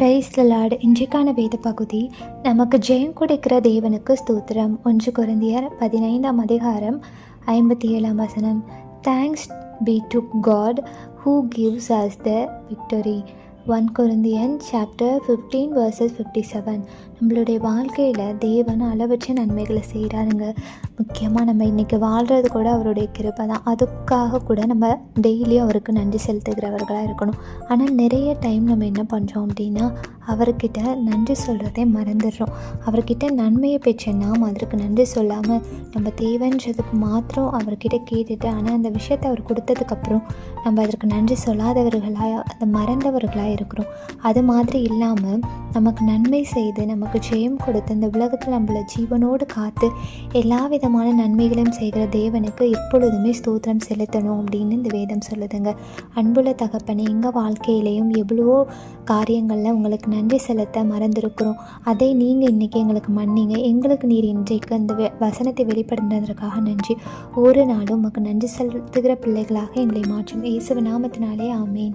Praise the Lord. இன்றைக்கான வேத பகுதி, நமக்கு ஜெயம் கொடுக்கிற தேவனுக்கு ஸ்தோத்திரம். 1 கொரிந்தியர் 15ஆம் அதிகாரம் 57ஆம் வசனம். Thanks be to God who gives us the victory. 1 Corinthians chapter 15 verses 57. நம்மளுடைய வாழ்க்கையில் தேவன் அளவற்ற நன்மைகளை செய்கிறாருங்க. முக்கியமாக நம்ம இன்றைக்கி வாழ்கிறது கூட அவருடைய கிருபை தான். அதுக்காக கூட நம்ம டெய்லியும் அவருக்கு நன்றி செலுத்துகிறவர்களாக இருக்கணும். ஆனால் நிறைய டைம் நம்ம என்ன பண்ணுறோம் அப்படின்னா, அவர்கிட்ட நன்றி சொல்கிறதே மறந்துடுறோம். அவர்கிட்ட நன்மையை பெற்ற நாம் அதற்கு நன்றி சொல்லாமல் நம்ம தேவைன்றதுக்கு மாத்திரம் அவர்கிட்ட கேட்டுட்டு, ஆனால் அந்த விஷயத்தை அவர் கொடுத்ததுக்கப்புறம் நம்ம அதற்கு நன்றி சொல்லாதவர்களாக, அதை மறந்தவர்களாக இருக்கிறோம். அது மாதிரி இல்லாமல் நமக்கு நன்மை செய்து நமக்கு ஜெயம் கொடுத்து இந்த உலகத்தில் நம்மளை ஜீவனோடு காத்து எல்லா விதமான நன்மைகளையும் செய்கிற தேவனுக்கு எப்பொழுதுமே ஸ்தோத்திரம் செலுத்தணும் அப்படின்னு இந்த வேதம் சொல்லுதுங்க. அன்புள்ள தகப்பனே, எங்கள் வாழ்க்கையிலையும் எவ்வளவோ காரியங்களில் உங்களுக்கு நன்றி செலுத்த மறந்துருக்கிறோம். அதை நீங்கள் இன்றைக்கி எங்களுக்கு மன்னிங்க. எங்களுக்கு நீர் இன்றைக்கு அந்த வசனத்தை வெளிப்படுத்துறதுக்காக நன்றி. ஒரு நாளும் உமக்கு நன்றி செலுத்துகிற பிள்ளைகளாக எங்களை மாற்றும். இயேசுவின் நாமத்தினாலே ஆமேன்.